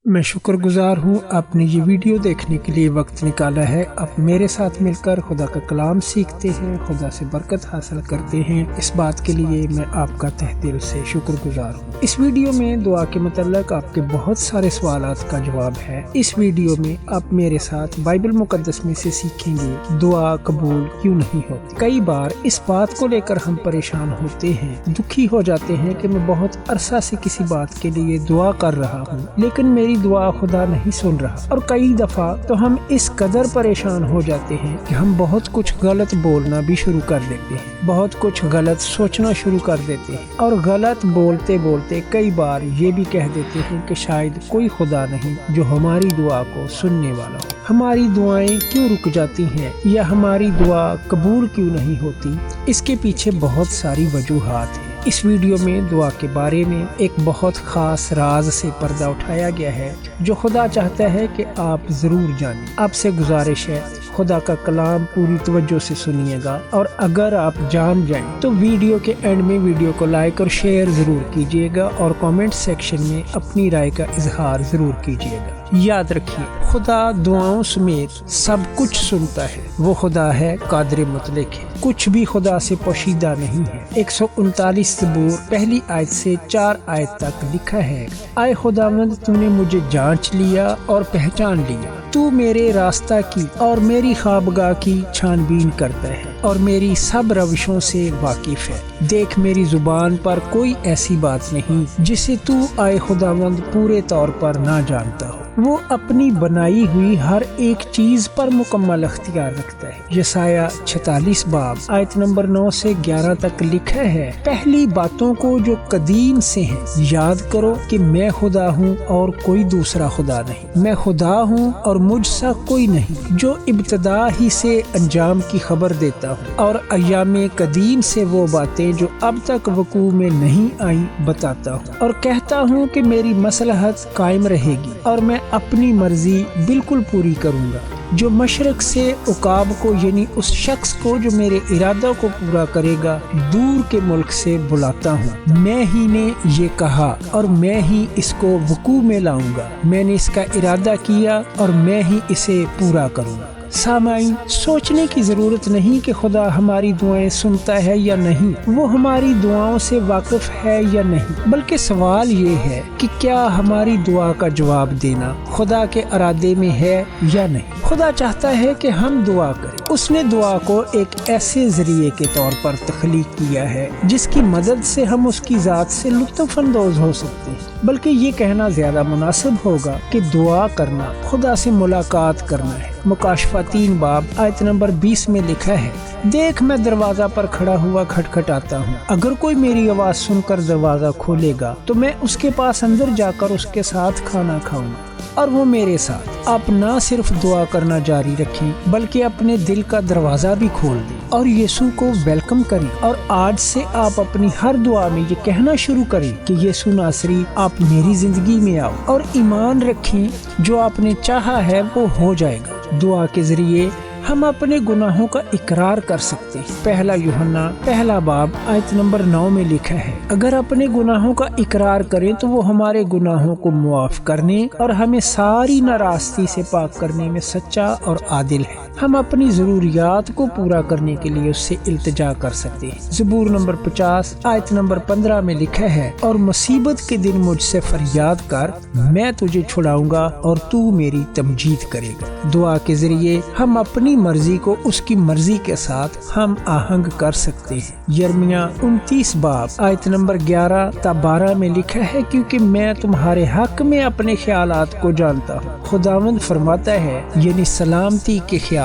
میں شکر گزار ہوں آپ نے یہ ویڈیو دیکھنے کے لیے وقت نکالا ہے۔ آپ میرے ساتھ مل کر خدا کا کلام سیکھتے ہیں، خدا سے برکت حاصل کرتے ہیں۔ اس بات کے لیے میں آپ کا تہ دل سے شکر گزار ہوں۔ اس ویڈیو میں دعا کے متعلق آپ کے بہت سارے سوالات کا جواب ہے۔ اس ویڈیو میں آپ میرے ساتھ بائبل مقدس میں سے سیکھیں گے دعا قبول کیوں نہیں ہوتی۔ کئی بار اس بات کو لے کر ہم پریشان ہوتے ہیں، دکھی ہو جاتے ہیں کہ میں بہت عرصہ سے کسی بات کے لیے دعا کر رہا ہوں لیکن میری دعا خدا نہیں سن رہا، اور کئی دفعہ تو ہم اس قدر پریشان ہو جاتے ہیں کہ ہم بہت کچھ غلط بولنا بھی شروع کر دیتے ہیں، بہت کچھ غلط سوچنا شروع کر دیتے ہیں، اور غلط بولتے بولتے کئی بار یہ بھی کہہ دیتے ہیں کہ شاید کوئی خدا نہیں جو ہماری دعا کو سننے والا ہو۔ ہماری دعائیں کیوں رک جاتی ہیں یا ہماری دعا قبول کیوں نہیں ہوتی؟ اس کے پیچھے بہت ساری وجوہات ہیں۔ اس ویڈیو میں دعا کے بارے میں ایک بہت خاص راز سے پردہ اٹھایا گیا ہے جو خدا چاہتا ہے کہ آپ ضرور جانیں۔ آپ سے گزارش ہے خدا کا کلام پوری توجہ سے سنیے گا، اور اگر آپ جان جائیں تو ویڈیو کے اینڈ میں ویڈیو کو لائک اور شیئر ضرور کیجیے گا، اور کامنٹ سیکشن میں اپنی رائے کا اظہار ضرور کیجیے گا۔ یاد رکھیے خدا دعاؤں سمیت سب کچھ سنتا ہے۔ وہ خدا ہے، قادر مطلق ہے، کچھ بھی خدا سے پوشیدہ نہیں ہے۔ 139 زبور پہلی آیت سے 4 آیت تک لکھا ہے، اے خداوند تو نے مجھے جانچ لیا اور پہچان لیا، تو میرے راستہ کی اور میری خوابگاہ کی چھان بین کرتا ہے اور میری سب روشوں سے واقف ہے۔ دیکھ میری زبان پر کوئی ایسی بات نہیں جسے تو اے خداوند پورے طور پر نہ جانتا ہو۔ وہ اپنی بنائی ہوئی ہر ایک چیز پر مکمل اختیار رکھتا ہے۔ یسایہ 46 باب آیت نمبر 9 سے 11 تک لکھا ہے، پہلی باتوں کو جو قدیم سے ہیں یاد کرو کہ میں خدا ہوں اور کوئی دوسرا خدا نہیں۔ میں خدا ہوں اور مجھ سا کوئی نہیں، جو ابتدا ہی سے انجام کی خبر دیتا ہوں اور ایام قدیم سے وہ باتیں جو اب تک وقوع میں نہیں آئیں بتاتا ہوں، اور کہتا ہوں کہ میری مصلحت قائم رہے گی اور میں اپنی مرضی بالکل پوری کروں گا۔ جو مشرق سے عقاب کو یعنی اس شخص کو جو میرے ارادہ کو پورا کرے گا دور کے ملک سے بلاتا ہوں۔ میں ہی نے یہ کہا اور میں ہی اس کو وقوع میں لاؤں گا۔ میں نے اس کا ارادہ کیا اور میں ہی اسے پورا کروں گا۔ سامعین، سوچنے کی ضرورت نہیں کہ خدا ہماری دعائیں سنتا ہے یا نہیں، وہ ہماری دعاؤں سے واقف ہے یا نہیں، بلکہ سوال یہ ہے کہ کیا ہماری دعا کا جواب دینا خدا کے ارادے میں ہے یا نہیں۔ خدا چاہتا ہے کہ ہم دعا کریں۔ اس نے دعا کو ایک ایسے ذریعے کے طور پر تخلیق کیا ہے جس کی مدد سے ہم اس کی ذات سے لطف اندوز ہو سکتے ہیں، بلکہ یہ کہنا زیادہ مناسب ہوگا کہ دعا کرنا خدا سے ملاقات کرنا ہے۔ مکاشفہ 3 باب آیت نمبر 20 میں لکھا ہے، دیکھ میں دروازہ پر کھڑا ہوا کھٹکھٹاتا ہوں، اگر کوئی میری آواز سن کر دروازہ کھولے گا تو میں اس کے پاس اندر جا کر اس کے ساتھ کھانا کھاؤں گا اور وہ میرے ساتھ۔ آپ نہ صرف دعا کرنا جاری رکھیں بلکہ اپنے دل کا دروازہ بھی کھول دیں اور یسوع کو ویلکم کریں، اور آج سے آپ اپنی ہر دعا میں یہ کہنا شروع کریں کہ یسوع ناصری آپ میری زندگی میں آؤ، اور ایمان رکھیں جو آپ نے چاہا ہے وہ ہو جائے گا۔ دعا کے ذریعے ہم اپنے گناہوں کا اقرار کر سکتے ہیں۔ پہلا یوحنا پہلا باب آیت نمبر 9 میں لکھا ہے، اگر اپنے گناہوں کا اقرار کریں تو وہ ہمارے گناہوں کو معاف کرنے اور ہمیں ساری ناراستی سے پاک کرنے میں سچا اور عادل ہے۔ ہم اپنی ضروریات کو پورا کرنے کے لیے اس سے التجا کر سکتے ہیں۔ زبور نمبر 50 آیت نمبر 15 میں لکھا ہے، اور مصیبت کے دن مجھ سے فریاد کر، میں تجھے چھڑاؤں گا اور تو میری تمجید کرے گا۔ دعا کے ذریعے ہم اپنی مرضی کو اس کی مرضی کے ساتھ ہم آہنگ کر سکتے ہیں۔ یرمیہ 29 باب آیت نمبر 11 تا 12 میں لکھا ہے، کیونکہ میں تمہارے حق میں اپنے خیالات کو جانتا ہوں۔ خداوند فرماتا ہے، یعنی سلامتی کے خیالات،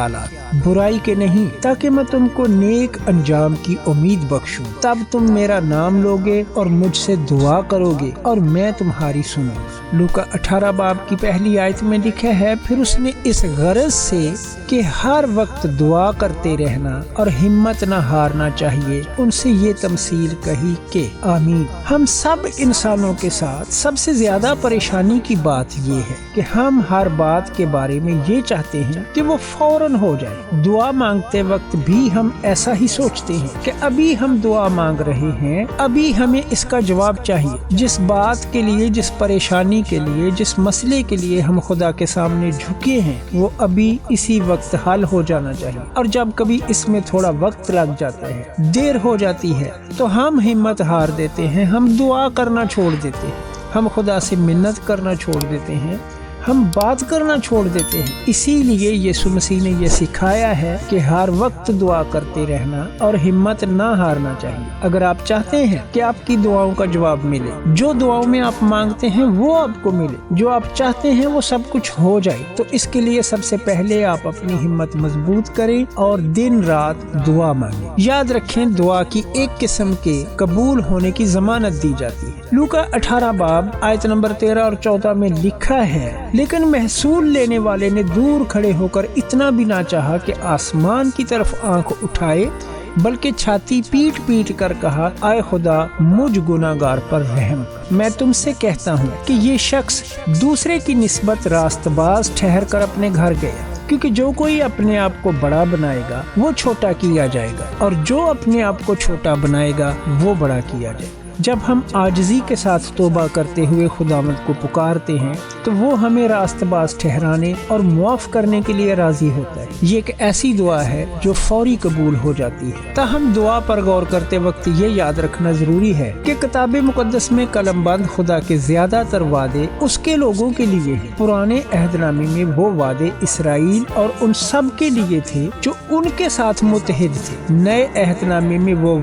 برائی کے نہیں، تاکہ میں تم کو نیک انجام کی امید بخشوں۔ تب تم میرا نام لوگے اور مجھ سے دعا کرو گے اور میں تمہاری سنوں گا۔ لوکا 18 باب کی پہلی آیت میں لکھا ہے، پھر اس نے اس غرض سے کہ ہر ہر وقت دعا کرتے رہنا اور ہمت نہ ہارنا چاہیے، ان سے یہ تمثیل کہی کہ آمین۔ ہم سب انسانوں کے ساتھ سب سے زیادہ پریشانی کی بات یہ ہے کہ ہم ہر بات کے بارے میں یہ چاہتے ہیں کہ وہ فوراً ہو جائے۔ دعا مانگتے وقت بھی ہم ایسا ہی سوچتے ہیں کہ ابھی ہم دعا مانگ رہے ہیں، ابھی ہمیں اس کا جواب چاہیے۔ جس بات کے لیے، جس پریشانی کے لیے، جس مسئلے کے لیے ہم خدا کے سامنے جھکے ہیں، وہ ابھی اسی وقت حل ہو جانا چاہیے۔ اور جب کبھی اس میں تھوڑا وقت لگ جاتا ہے، دیر ہو جاتی ہے، تو ہم ہمت ہار دیتے ہیں، ہم دعا کرنا چھوڑ دیتے ہیں، ہم خدا سے منت کرنا چھوڑ دیتے ہیں، ہم بات کرنا چھوڑ دیتے ہیں۔ اسی لیے یسوع مسیح نے یہ سکھایا ہے کہ ہر وقت دعا کرتے رہنا اور ہمت نہ ہارنا چاہیے۔ اگر آپ چاہتے ہیں کہ آپ کی دعاؤں کا جواب ملے، جو دعاؤں میں آپ مانگتے ہیں وہ آپ کو ملے، جو آپ چاہتے ہیں وہ سب کچھ ہو جائے، تو اس کے لیے سب سے پہلے آپ اپنی ہمت مضبوط کریں اور دن رات دعا مانگیں۔ یاد رکھیں، دعا کی ایک قسم کے قبول ہونے کی ضمانت دی جاتی ہے۔ لوکا 18 باب آیت نمبر 13 اور 14 میں لکھا ہے، لیکن محصول لینے والے نے دور کھڑے ہو کر اتنا بھی نہ چاہا کہ آسمان کی طرف آنکھ اٹھائے، بلکہ چھاتی پیٹ پیٹ کر کہا، اے خدا مجھ گناہگار پر رحم کر۔ میں تم سے کہتا ہوں کہ یہ شخص دوسرے کی نسبت راست باز ٹھہر کر اپنے گھر گیا، کیونکہ جو کوئی اپنے آپ کو بڑا بنائے گا وہ چھوٹا کیا جائے گا، اور جو اپنے آپ کو چھوٹا بنائے گا وہ بڑا کیا جائے گا۔ جب ہم عاجزی کے ساتھ توبہ کرتے ہوئے خداوند کو پکارتے ہیں تو وہ ہمیں راست باز ٹھہرانے اور معاف کرنے کے لیے راضی ہوتا ہے۔ یہ ایک ایسی دعا ہے جو فوری قبول ہو جاتی ہے۔ تاہم دعا پر غور کرتے وقت یہ یاد رکھنا ضروری ہے کہ کتاب مقدس میں قلم بند خدا کے زیادہ تر وعدے اس کے لوگوں کے لیے ہیں۔ پرانے عہد نامے میں وہ وعدے اسرائیل اور ان سب کے لیے تھے جو ان کے ساتھ متحد تھے۔ نئے عہد نامے میں وہ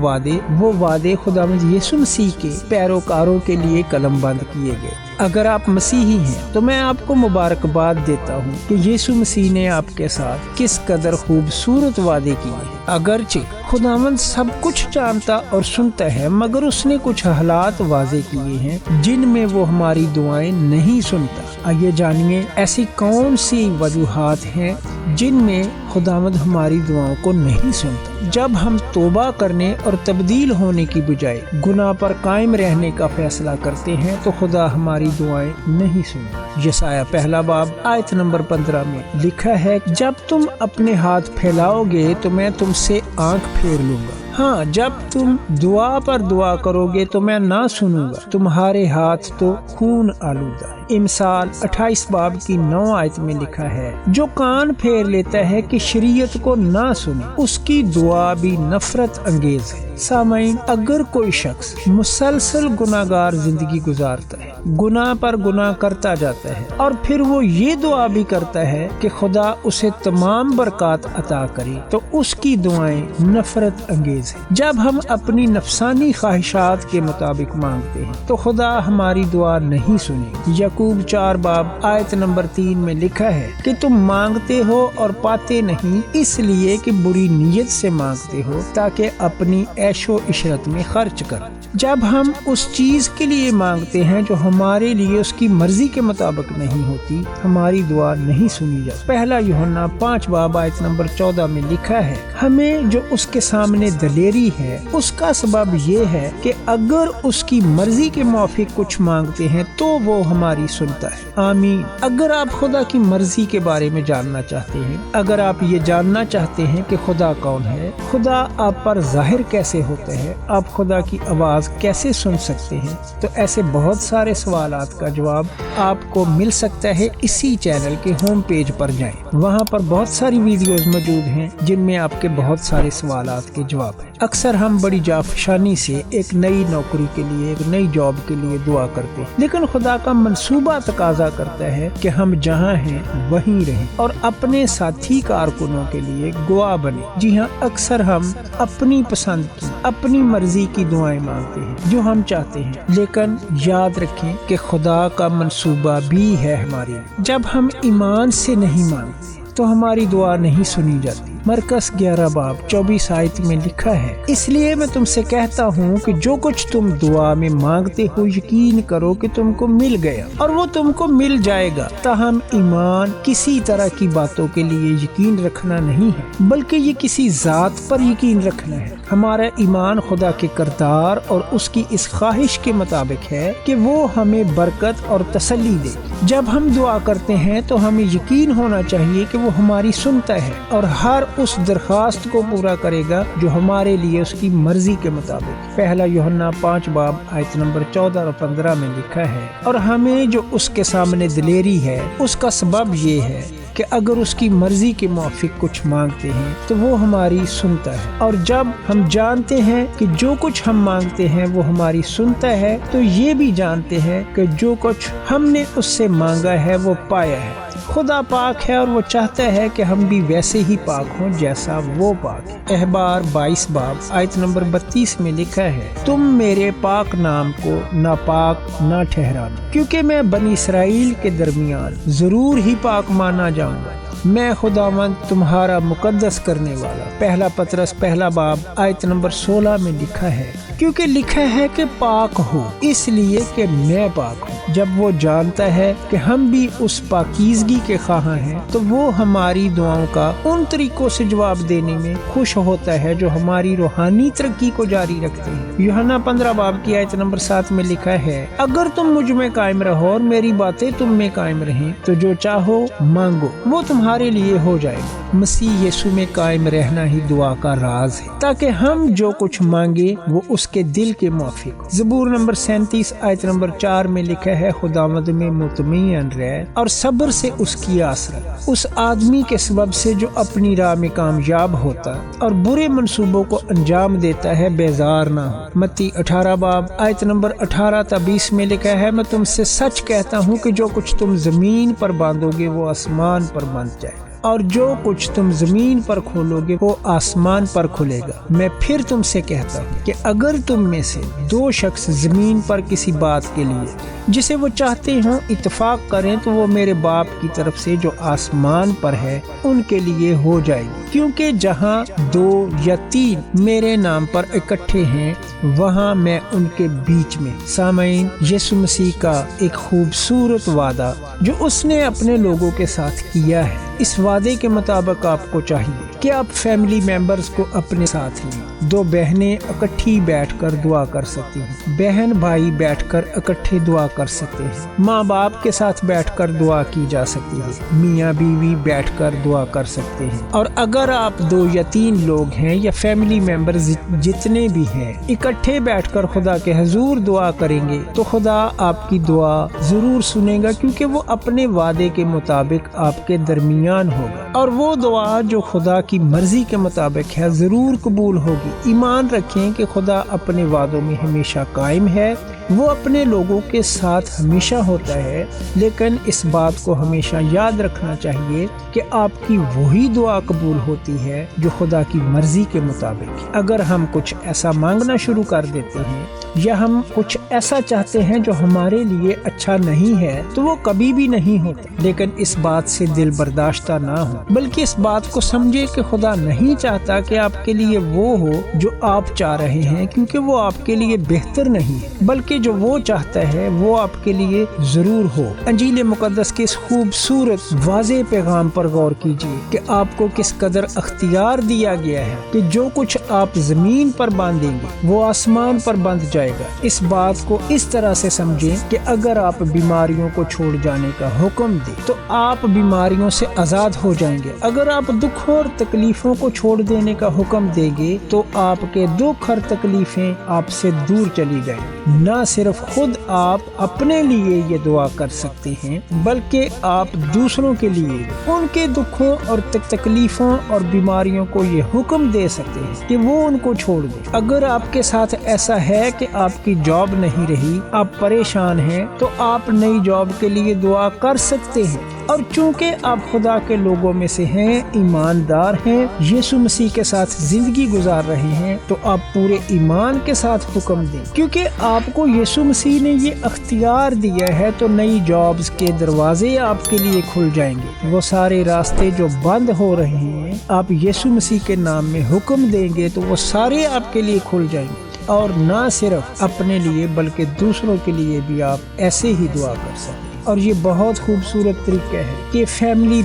وعدے خداوند یسوع مسیح کے پیروکاروں کے لیے قلم بند کیے گئے۔ اگر آپ مسیحی ہیں تو میں آپ کو مبارکباد دیتا ہوں کہ یسوع مسیح نے آپ کے ساتھ کس قدر خوبصورت وعدے کیے ہیں۔ اگرچہ خداوند سب کچھ جانتا اور سنتا ہے، مگر اس نے کچھ حالات واضح کیے ہیں جن میں وہ ہماری دعائیں نہیں سنتا۔ آئیے جانیے ایسی کون سی وجوہات ہیں جن میں خداوند ہماری دعاؤں کو نہیں سنتا۔ جب ہم توبہ کرنے اور تبدیل ہونے کی بجائے گناہ پر قائم رہنے کا فیصلہ کرتے ہیں تو خدا ہماری دعائیں نہیں سنتا۔ یسایہ 1 باب آیت نمبر 15 میں لکھا ہے، جب تم اپنے ہاتھ پھیلاؤ گے تو میں تم سے آنکھ پھیر لوں گا۔ ہاں، جب تم دعا پر دعا کرو گے تو میں نہ سنوں گا، تمہارے ہاتھ تو خون آلودہ ہے۔ امثال 28 باب کی 9 آیت میں لکھا ہے، جو کان پھیر لیتا ہے کہ شریعت کو نہ سنے، اس کی دعا بھی نفرت انگیز ہے۔ سامعین، اگر کوئی شخص مسلسل گناہگار زندگی گزارتا ہے، گناہ پر گناہ کرتا جاتا ہے، اور پھر وہ یہ دعا بھی کرتا ہے کہ خدا اسے تمام برکات عطا کرے، تو اس کی دعائیں نفرت انگیز ہیں۔ جب ہم اپنی نفسانی خواہشات کے مطابق مانگتے ہیں تو خدا ہماری دعا نہیں سنے۔ یعقوب 4 باب آیت نمبر 3 میں لکھا ہے کہ تم مانگتے ہو اور پاتے نہیں، اس لیے کہ بری نیت سے مانگتے ہو تاکہ اپنی عیش و عشرت میں خرچ کر۔ جب ہم اس چیز کے لیے مانگتے ہیں جو ہمارے لیے اس کی مرضی کے مطابق نہیں ہوتی، ہماری دعا نہیں سنی جاتی۔ 1 یوحنا 5 باب آیت نمبر 14 میں لکھا ہے، ہمیں جو اس کے سامنے دلیری ہے اس کا سبب یہ ہے کہ اگر اس کی مرضی کے موافق کچھ مانگتے ہیں تو وہ ہماری سنتا ہے۔ آمین۔ اگر آپ خدا کی مرضی کے بارے میں جاننا چاہتے ہیں، اگر آپ یہ جاننا چاہتے ہیں کہ خدا کون ہے، خدا آپ پر ظاہر کیسے ہوتا ہے، آپ خدا کی آواز کیسے سن سکتے ہیں، تو ایسے بہت سارے سوالات کا جواب آپ کو مل سکتا ہے۔ اسی چینل کے ہوم پیج پر جائیں، وہاں پر بہت ساری ویڈیوز موجود ہیں جن میں آپ کے بہت سارے سوالات کے جواب ہیں۔ اکثر ہم بڑی جافشانی سے ایک نئی نوکری کے لیے، ایک نئی جاب کے لیے دعا کرتے ہیں، لیکن خدا کا منصوبہ تقاضا کرتا ہے کہ ہم جہاں ہیں وہیں رہیں اور اپنے ساتھی کارکنوں کے لیے گواہ بنیں۔ جی ہاں، اکثر ہم اپنی پسند کی، اپنی مرضی کی دعائیں مانگتے ہیں جو ہم چاہتے ہیں، لیکن یاد رکھیں کہ خدا کا منصوبہ بھی ہے ہمارے لیے۔ جب ہم ایمان سے نہیں مانگتے تو ہماری دعا نہیں سنی جاتی۔ مرکز 11 باب 24 آیت میں لکھا ہے، اس لیے میں تم سے کہتا ہوں کہ جو کچھ تم دعا میں مانگتے ہو یقین کرو کہ تم کو مل گیا اور وہ تم کو مل جائے گا۔ تاہم ایمان کسی طرح کی باتوں کے لیے یقین رکھنا نہیں ہے، بلکہ یہ کسی ذات پر یقین رکھنا ہے۔ ہمارا ایمان خدا کے کردار اور اس کی اس خواہش کے مطابق ہے کہ وہ ہمیں برکت اور تسلی دے۔ جب ہم دعا کرتے ہیں تو ہمیں یقین ہونا چاہیے کہ وہ ہماری سنتا ہے اور ہر اس درخواست کو پورا کرے گا جو ہمارے لیے اس کی مرضی کے مطابق۔ پہلا یوحنا 5 باب آیت نمبر 14 اور 15 میں لکھا ہے، اور ہمیں جو اس کے سامنے دلیری ہے اس کا سبب یہ ہے کہ اگر اس کی مرضی کے موافق کچھ مانگتے ہیں تو وہ ہماری سنتا ہے، اور جب ہم جانتے ہیں کہ جو کچھ ہم مانگتے ہیں وہ ہماری سنتا ہے تو یہ بھی جانتے ہیں کہ جو کچھ ہم نے اس سے مانگا ہے وہ پایا ہے۔ خدا پاک ہے اور وہ چاہتا ہے کہ ہم بھی ویسے ہی پاک ہوں جیسا وہ پاک ہے۔ احبار 22 باب آیت نمبر 32 میں لکھا ہے، تم میرے پاک نام کو ناپاک نہ ٹھہرانا، کیونکہ میں بنی اسرائیل کے درمیان ضرور ہی پاک مانا جاؤں گا۔ میں خداوند تمہارا مقدس کرنے والا۔ پہلا پطرس پہلا باب آیت نمبر 16 میں لکھا ہے، کیونکہ لکھا ہے کہ پاک ہو اس لیے کہ میں پاک ہوں۔ جب وہ جانتا ہے کہ ہم بھی اس پاکیزگی کے خواہاں ہیں تو وہ ہماری دعاؤں کا ان طریقوں سے جواب دینے میں خوش ہوتا ہے جو ہماری روحانی ترقی کو جاری رکھتے ہیں۔ یوحنا 15 باب کی آیت نمبر 7 میں لکھا ہے، اگر تم مجھ میں قائم رہو اور میری باتیں تم میں قائم رہیں تو جو چاہو مانگو وہ تمہارے لیے ہو جائے گا۔ مسیح یسوع میں قائم رہنا ہی دعا کا راز ہے تاکہ ہم جو کچھ مانگے وہ اس کے دل کے موافق ہو۔ زبور نمبر 37 آیت نمبر 4 میں لکھا ہے، خداوند میں مطمئن رہ اور صبر سے اس کی آس رکھ۔ اس آدمی کے سبب سے جو اپنی راہ میں کامیاب ہوتا اور برے منصوبوں کو انجام دیتا ہے بیزار نہ ہو۔ متی 18 باب آیت نمبر 18 تا 20 میں لکھا ہے، میں تم سے سچ کہتا ہوں کہ جو کچھ تم زمین پر باندھو گے وہ آسمان پر بندھ جائے گا، اور جو کچھ تم زمین پر کھولو گے وہ آسمان پر کھلے گا۔ میں پھر تم سے کہتا ہوں کہ اگر تم میں سے 2 شخص زمین پر کسی بات کے لیے جسے وہ چاہتے ہوں اتفاق کریں تو وہ میرے باپ کی طرف سے جو آسمان پر ہے ان کے لیے ہو جائے گی، کیونکہ جہاں 2 یا 3 میرے نام پر اکٹھے ہیں وہاں میں ان کے بیچ میں۔ سامعین، یسوع مسیح کا ایک خوبصورت وعدہ جو اس نے اپنے لوگوں کے ساتھ کیا ہے، اس وعدے کے مطابق آپ کو چاہیے کہ آپ فیملی ممبرز کو اپنے ساتھ لیں۔ 2 بہنیں اکٹھی بیٹھ کر دعا کر سکتی ہیں، بہن بھائی بیٹھ کر اکٹھے دعا کر سکتے ہیں، ماں باپ کے ساتھ بیٹھ کر دعا کی جا سکتی ہے، میاں بیوی بیٹھ کر دعا کر سکتے ہیں۔ اور اگر آپ 2 یا 3 لوگ ہیں یا فیملی ممبرز جتنے بھی ہیں اکٹھے بیٹھ کر خدا کے حضور دعا کریں گے تو خدا آپ کی دعا ضرور سنے گا، کیونکہ وہ اپنے وعدے کے مطابق آپ کے درمیان ہوگا، اور وہ دعا جو خدا کی مرضی کے مطابق ہے ضرور قبول ہوگی۔ ایمان رکھیں کہ خدا اپنے وعدوں میں ہمیشہ قائم ہے، وہ اپنے لوگوں کے ساتھ ہمیشہ ہوتا ہے، لیکن اس بات کو ہمیشہ یاد رکھنا چاہیے کہ آپ کی وہی دعا قبول ہوتی ہے جو خدا کی مرضی کے مطابق۔ اگر ہم کچھ ایسا مانگنا شروع کر دیتے ہیں یا ہم کچھ ایسا چاہتے ہیں جو ہمارے لیے اچھا نہیں ہے تو وہ کبھی بھی نہیں ہوتا، لیکن اس بات سے دل برداشتہ نہ ہو، بلکہ اس بات کو سمجھے کہ خدا نہیں چاہتا کہ آپ کے لیے وہ ہو جو آپ چاہ رہے ہیں، کیونکہ وہ آپ کے لیے بہتر نہیں ہے، بلکہ جو وہ چاہتا ہے وہ آپ کے لیے ضرور ہو۔ انجیل مقدس کے اس خوبصورت واضح پیغام پر غور کیجیے کہ آپ کو کس قدر اختیار دیا گیا ہے کہ جو کچھ آپ زمین پر باندھیں گے وہ آسمان پر بندھ جائے گا۔ اس بات کو اس طرح سے سمجھیں کہ اگر آپ بیماریوں کو چھوڑ جانے کا حکم دیں تو آپ بیماریوں سے آزاد ہو جائیں گے، اگر آپ دکھوں اور تکلیفوں کو چھوڑ دینے کا حکم دیں گے تو آپ کے دکھ اور تکلیفیں آپ سے دور چلی جائیں گی۔ نہ صرف خود آپ اپنے لیے یہ دعا کر سکتے ہیں بلکہ آپ دوسروں کے لیے ان کے دکھوں اور تکلیفوں اور بیماریوں کو یہ حکم دے سکتے ہیں کہ وہ ان کو چھوڑ دیں۔ اگر آپ کے ساتھ ایسا ہے کہ آپ کی جاب نہیں رہی، آپ پریشان ہیں، تو آپ نئی جاب کے لیے دعا کر سکتے ہیں۔ اور چونکہ آپ خدا کے لوگوں میں سے ہیں، ایماندار ہیں، یسوع مسیح کے ساتھ زندگی گزار رہے ہیں، تو آپ پورے ایمان کے ساتھ حکم دیں، کیونکہ آپ کو یسوع مسیح نے یہ اختیار دیا ہے، تو نئی جابز کے دروازے آپ کے لیے کھل جائیں گے۔ وہ سارے راستے جو بند ہو رہے ہیں، آپ یسوع مسیح کے نام میں حکم دیں گے تو وہ سارے آپ کے لیے کھل جائیں گے، اور نہ صرف اپنے لیے بلکہ دوسروں کے لیے بھی آپ ایسے ہی دعا کر سکیں۔ اور یہ بہت خوبصورت طریقہ ہے کہ فیملی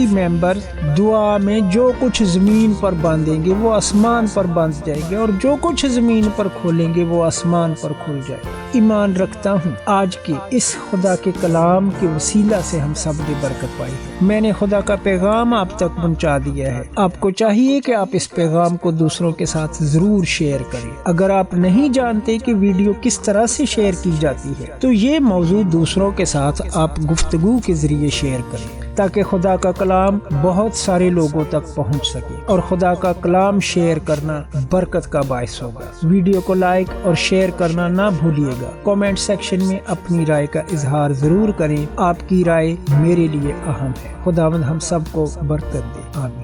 ممبر دعا میں جو کچھ زمین پر باندھیں گے وہ آسمان پر باندھ جائے گے، اور جو کچھ زمین پر کھولیں گے وہ آسمان پر کھل جائے گا۔ ایمان رکھتا ہوں آج کے اس خدا کے کلام کے وسیلہ سے ہم سب نے برکت پائی ہے۔ میں نے خدا کا پیغام آپ تک پہنچا دیا ہے، آپ کو چاہیے کہ آپ اس پیغام کو دوسروں کے ساتھ ضرور شیئر کریں۔ اگر آپ نہیں جانتے کہ ویڈیو کس طرح سے شیئر کی جاتی ہے تو یہ موضوع دوسروں کے ساتھ آپ گفتگو کے ذریعے شیئر کریں، تاکہ خدا کا کلام بہت سارے لوگوں تک پہنچ سکے، اور خدا کا کلام شیئر کرنا برکت کا باعث ہوگا۔ ویڈیو کو لائک اور شیئر کرنا نہ بھولیے گا۔ کامنٹ سیکشن میں اپنی رائے کا اظہار ضرور کریں، آپ کی رائے میرے لیے اہم ہے۔ خداوند ہم سب کو برکت دے، آمین۔